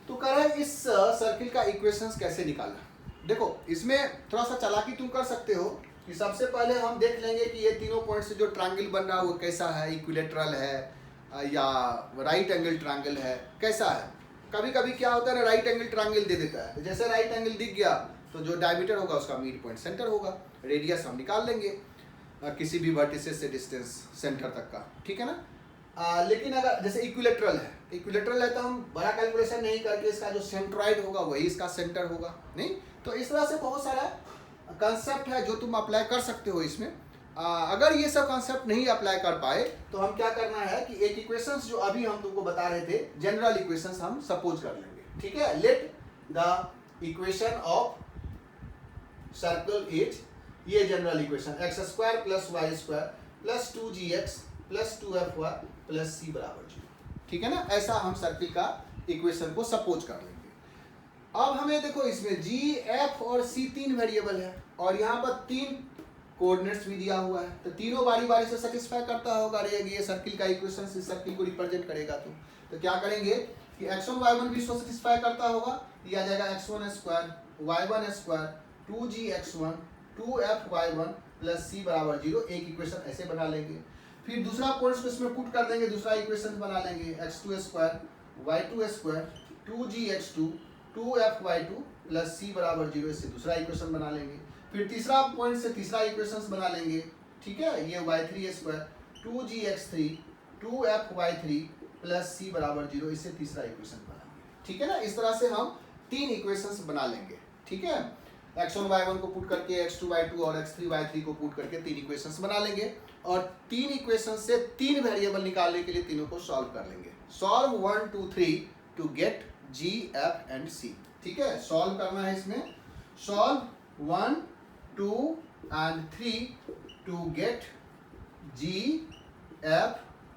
तो कह रहा है इस सर्किल का इक्वेशंस कैसे निकालना। देखो इसमें थोड़ा सा चालाकी तुम कर सकते हो कि सबसे पहले हम देख लेंगे कि ये तीनों पॉइंट से जो ट्रायंगल बन रहा है वो कैसा है, इक्विलेटरल है या राइट एंगल ट्रायंगल है, कैसा है। कभी कभी क्या होता है ना, राइट एंगल ट्रायंगल दे देता है, जैसे राइट एंगल दिख गया तो जो डायमीटर होगा उसका मिड पॉइंट सेंटर होगा, रेडियस हम निकाल लेंगे किसी भी वर्टिसेस से डिस्टेंस सेंटर तक का, ठीक है ना। लेकिन अगर जैसे इक्विलेटरल है तो हम बड़ा कैलकुलेशन नहीं करके इसका जो सेंट्रॉइड होगा वही इसका सेंटर होगा, नहीं। तो इस तरह से बहुत सारा कंसेप्ट है जो तुम अप्लाई कर सकते हो इसमें। अगर ये सब कंसेप्ट नहीं अप्लाई कर पाए तो हम क्या करना है कि एक इक्वेशंस जो अभी हम तुमको बता रहे थे, जनरल इक्वेशंस हम सपोज कर लेंगे, ठीक है। Let the equation of circle is, ये general equation x² + y² + 2gx + 2fy + c = 0, ठीक है ना। ऐसा हम सर्किल का इक्वेशन को सपोज कर लेंगे। अब हमें देखो इसमें g, f और c 3 वेरिएबल है और यहाँ पर 3 कोऑर्डिनेट्स भी दिया हुआ है, तो तीनों बारी बारी से सेटिस्फाई करता होगा ये सर्किल का इक्वेशन, इस सर्किल को रिप्रेजेंट करेगा। तो क्या करेंगे कि x1 y1 भी इसको सेटिस्फाई करता होगा, दिया जाएगा x1² y1² 2gx1 2fy1 + c = 0, एक इक्वेशन ऐसे बना लेंगे। फिर दूसरा पॉइंट को इसमें पुट कर देंगे, दूसरा इक्वेशन बना लेंगे x2² y2² 2gx2 2fy2 + c = 0, इससे दूसरा इक्वेशन बना लेंगे। फिर तीसरा पॉइंट से तीसरा इक्वेशन बना लेंगे, ठीक है, ये y3² 2gx3 2fy3 + c = 0, इससे तीसरा इक्वेशन बनाएंगे, ठीक है ना। इस तरह से हम 3 इक्वेशंस बना लेंगे, ठीक है। x1 y1 को पुट करके x2 y2 और x3 y3 को पुट करके 3 इक्वेशंस बना लेंगे और 3 इक्वेशन से 3 वेरिएबल निकालने के लिए तीनों को सॉल्व कर लेंगे। Solve 1 2 3 to get g, f and c, ठीक है। सॉल्व करना है इसमें, solve 1 2 and 3 to get g, f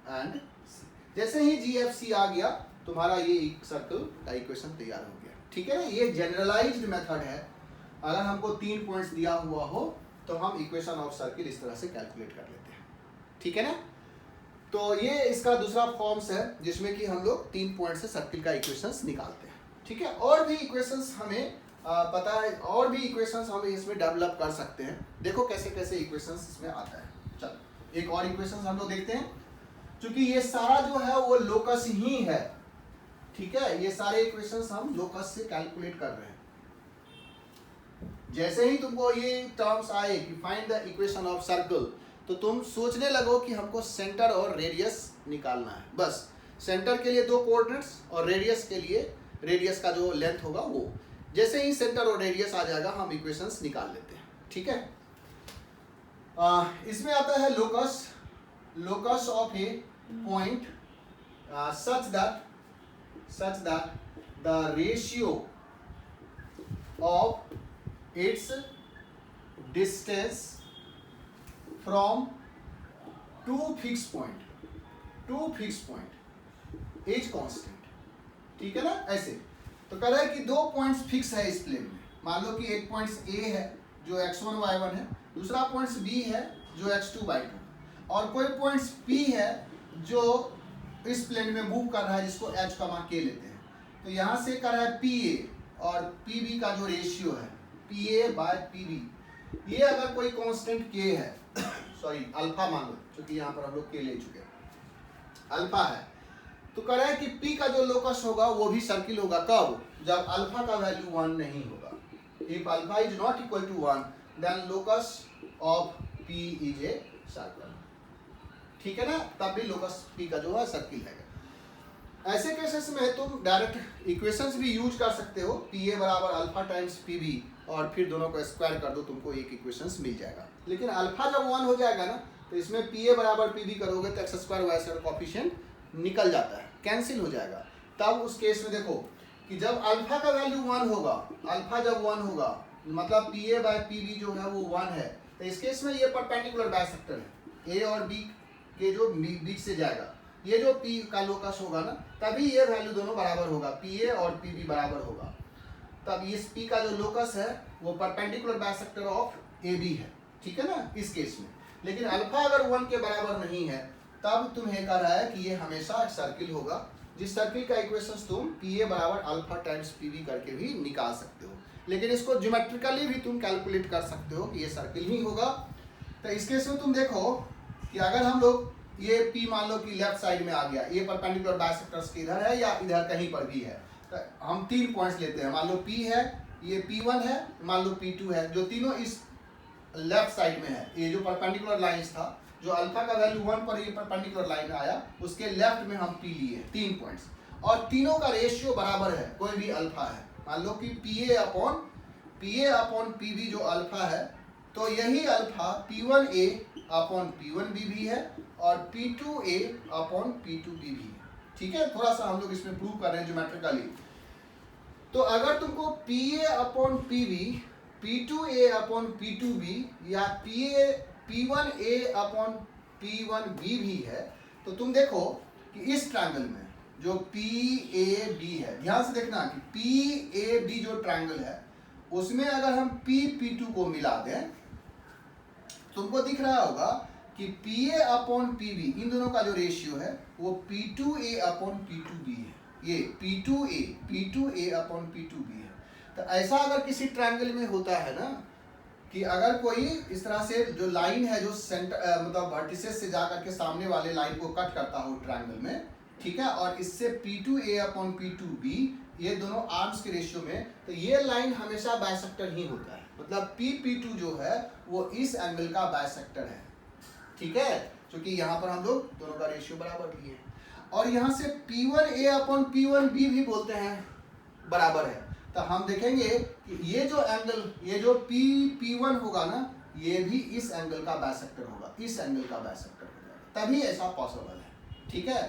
and c। जैसे ही g, f, c आ गया तुम्हारा ये सर्कल का इक्वेशन तैयार हो गया, ठीक है ना। ये जनरलाइज्ड मेथड है। अगर हमको 3 पॉइंट्स दिया हुआ हो तो हम इक्वेशन ऑफ सर्किल इस तरह से कैलकुलेट कर लेते हैं, ठीक है ना। तो ये इसका दूसरा फॉर्म्स है जिसमें कि हम लोग 3 पॉइंट से सर्किल का इक्वेशंस निकालते हैं, ठीक है। और भी इक्वेशंस हमें पता है, और भी इक्वेशंस हम इसमें डेवलप कर सकते हैं। देखो कैसे कैसे इक्वेशंस इसमें आता है। चलो एक और इक्वेशंस हम लोग देखते हैं, क्योंकि ये सारा जो है वो लोकस ही है, ठीक है। ये सारे इक्वेशंस हम लोकस से कैलकुलेट कर रहे हैं। जैसे ही तुमको ये टर्म्स आए कि find the equation of circle, तो तुम सोचने लगो कि हमको सेंटर और रेडियस निकालना है। बस सेंटर के लिए 2 कोऑर्डिनेट्स और रेडियस के लिए रेडियस का जो लेंथ होगा वो। जैसे ही सेंटर और रेडियस आ जाएगा हम इक्वेशंस निकाल लेते हैं, ठीक है। इसमें आता है locus of a point such that the ratio of its distance from two fixed point is constant, ठीक है ना। ऐसे तो कह रहा है कि 2 पॉइंट्स फिक्स है इस प्लेन में। मान लो कि एक पॉइंट ए है, जो x1 y1 है, दूसरा पॉइंट्स b है जो x2 y2, और कोई पॉइंट्स p है जो इस प्लेन में मूव कर रहा है जिसको h k लेते हैं। तो यहाँ से कर रहा है pa और pb का जो रेशियो है pa/pb, ये अगर कोई कांस्टेंट k है सॉरी अल्फा मान लो, क्योंकि यहाँ पर हम लोग k ले चुके हैं, अल्फा है, तो कह रहा है कि p का जो लोकस होगा वो भी सर्किल होगा। कब? जब अल्फा का वैल्यू 1 नहीं होगा। If alpha is not equal to 1 then locus of p is a circle. ठीक है ना, तब भी लोकस p का जो है सर्किल है। ऐसे केसेस में तुम डायरेक्ट इक्वेशंस भी यूज कर सकते हो, pa बराबर अल्फा टाइम्स pb, और फिर दोनों को स्क्वायर कर दो, तुमको एक इक्वेशंस मिल जाएगा। लेकिन अल्फा जब 1 हो जाएगा ना, तो इसमें pa बराबर pb करोगे तो x square y square coefficient निकल जाता है, कैंसिल हो जाएगा। तब उस केस में देखो कि जब अल्फा का वैल्यू 1 होगा, अल्फा जब 1 होगा मतलब pa/pb जो है वो 1 है, तो इस केस में ये परपेंडिकुलर बाइसेक्टर है, a और b के जो बीच से जाएगा, ये जो p का लोकस होगा ना, तभी ये वैल्यू दोनों बराबर होगा, pa और pb बराबर होगा। तब इस p का जो लोकस है वो परपेंडिकुलर बाइसेक्टर ऑफ ab है। ठीक है ना, इस केस में। लेकिन अल्फा अगर 1 के बराबर नहीं है, तब तुम्हें कह रहा है कि ये हमेशा एक सर्किल होगा, जिस सर्किल का इक्वेशन तुम pa बराबर अल्फा टाइम्स pb करके भी निकाल सकते हो। लेकिन इसको ज्योमेट्रिकली भी तुम कैलकुलेट कर सकते हो कि ये सर्किल ही होगा। तो इस केस में तुम देखो कि अगर हम लोग ये p मान लो कि लेफ्ट साइड में आ गया, ये परपेंडिकुलर बाइसेक्टर्स के इधर है या इधर कहीं पर भी है, तो हम 3 पॉइंट्स लेते हैं। मान लो p है, ये p1 है, मान लो p2 है, जो तीनों इस लेफ्ट साइड में है। ये जो परपेंडिकुलर लाइंस था, जो अल्फा का वैल्यू 1 पर ये परपेंडिकुलर लाइन आया, उसके लेफ्ट में हम p लिए 3 पॉइंट्स, और तीनों का रेशियो बराबर है, कोई भी अल्फा है। मान लो कि pa/pb जो अल्फा है, तो यही अल्फा p1a/p1b भी है और p2a/p2b भी है। ठीक है, थोड़ा सा हम लोग इसमें प्रूव कर रहे हैं ज्योमेट्रिकली। तो अगर तुमको pa/pb, p2a/p2b या p1a/p1b भी है, तो तुम देखो कि इस ट्रायंगल में जो PAB है, ध्यान से देखना कि PAB जो ट्रायंगल है, उसमें अगर हम P2 को मिला दें, तुमको दिख रहा होगा कि PA/PB इन दोनों का जो रेशियो है वो P2A/P2B है। ये P2A/P2B है। तो ऐसा अगर किसी ट्रायंगल में होता है ना, कि अगर कोई इस तरह से जो लाइन है जो सेंटर मतलब वर्टिसेस से जाकर के सामने वाले लाइन को कट करता हो ट्रायंगल में, ठीक है, और इससे P2A/P2B ये दोनों आर्म्स के रेशियो में, तो ये लाइन हमेशा बाइसेक्टर ही होता है। मतलब P2 जो है वो इस एंगल का बाइसेक्टर है। ठीक है, क्योंकि यहाँ पर हम लोग दोनों का रेशियो बराबर लिए, और यहाँ से P1A/P1B भी बोलते हैं बराबर है। तो हम देखेंगे कि ये जो एंगल, ये जो P1 होगा ना, ये भी इस एंगल का बाइसेक्टर होगा, इस एंगल का बाइसेक्टर होगा, तभी ऐसा पॉसिबल है। ठीक है,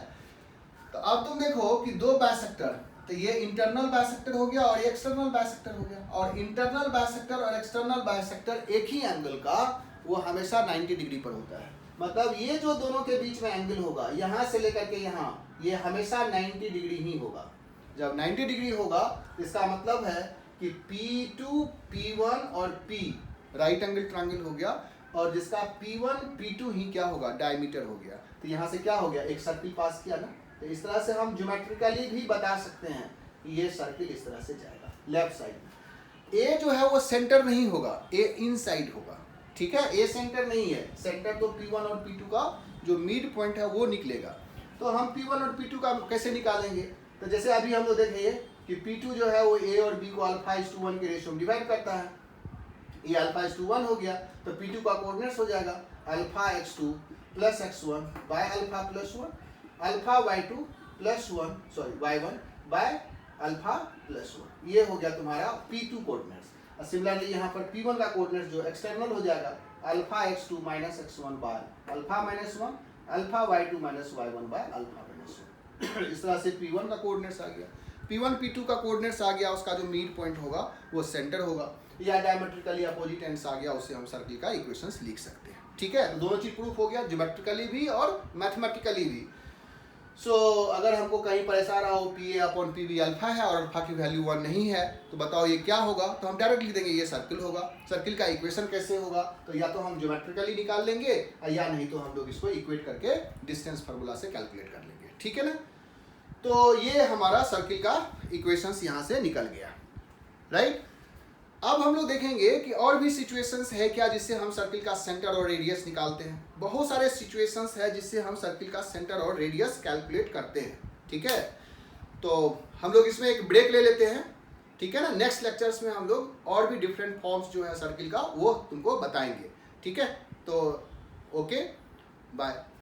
तो अब तुम देखो कि दो बाइसेक्टर, तो ये इंटरनल बाइसेक्टर हो गया और ये एक्सटर्नल बाइसेक्टर हो गया, और इंटरनल बाइसेक्टर और एक्सटर्नल बाइसेक्टर एक ही एंगल का वो हमेशा 90 डिग्री पर होता है। मतलब ये जो दोनों के बीच में एंगल होगा, यहाँ से लेकर के यहाँ, ये हमेशा 90 डिग्री ही होगा। जब 90 डिग्री होगा, इसका मतलब है कि P2, P1 और P राइट एंगल ट्रायंगल हो गया, और जिसका P1, P2 ही क्या होगा, डायमीटर हो गया। तो यहाँ से क्या हो गया, एक सर्किल पास किया ना। तो इस तरह से हम ज्योमेट्रिकली भी बता सकते हैं कि ये सर्किल इस तरह से जाएगा लेफ्ट साइड में। ए जो है वो सेंटर नहीं होगा, ए इनसाइड होगा। ठीक है, ए सेंटर नहीं है, सेंटर तो P1 और P2 का जो मिड पॉइंट है वो निकलेगा। तो हम P1 और P2 का कैसे निकालेंगे, तो जैसे अभी हम लोग देखेंगे कि P2 जो है वो A और B को α/1 के रेशियो में डिवाइड करता है। ये α/1 हो गया, तो P2 का कोऑर्डिनेट्स हो जाएगा α(x2 + x1 / α+1 α(y2 + 1 sorry y1 / α+1। ये हो गया तुम्हारा P2 कोऑर्डिनेट्स। और सिमिलरली यहाँ पर P1 का कोऑर्डिनेट्स जो एक्सटर्नल हो जाएगा α(x2 - x1 / α-1 α(y2 - y1 / α-1। इस तरह से P1 का कोऑर्डिनेट्स आ गया, P1 P2 का कोऑर्डिनेट्स आ गया, उसका जो मिड पॉइंट होगा वो सेंटर होगा, या डायमेट्रिकली अपोजिट एंड्स आ गया, उससे हम सर्किल का इक्वेशंस लिख सकते हैं। ठीक है, तो दोनों चीज प्रूफ हो गया, ज्योमेट्रिकली भी और मैथमेटिकली भी। सो अगर हमको कहीं पर ऐसा रहा हो P A upon P B alpha है और अल्फा की वैल्यू 1 नहीं है, तो बताओ ये क्या होगा? तो हम डायरेक्ट लिख देंगे ये सर्किल होगा। सर्किल का इक्वेशन कैसे होगा? तो या तो हम ज्योमेट्रिकली निकाल लेंगे या नहीं तो हम लोग इसको इक्वेट करके डिस्टेंस फार्मूला से कैलकुलेट कर लेंगे, ठीक है ना। तो ये हमारा सर्किल का इक्वेशंस यहाँ से निकल गया, राइट। अब हम लोग देखेंगे कि और भी सिचुएशंस है क्या जिससे हम सर्किल का सेंटर और रेडियस निकालते हैं। बहुत सारे सिचुएशंस है जिससे हम सर्किल का सेंटर और रेडियस कैलकुलेट करते हैं, ठीक है। तो हम लोग इसमें एक ब्रेक ले लेते हैं, ठीक है ना। नेक्स्ट लेक्चर्स में हम लोग और भी डिफरेंट फॉर्म्स जो है सर्किल का वो तुमको बताएंगे, ठीक है। तो ओके, बाय।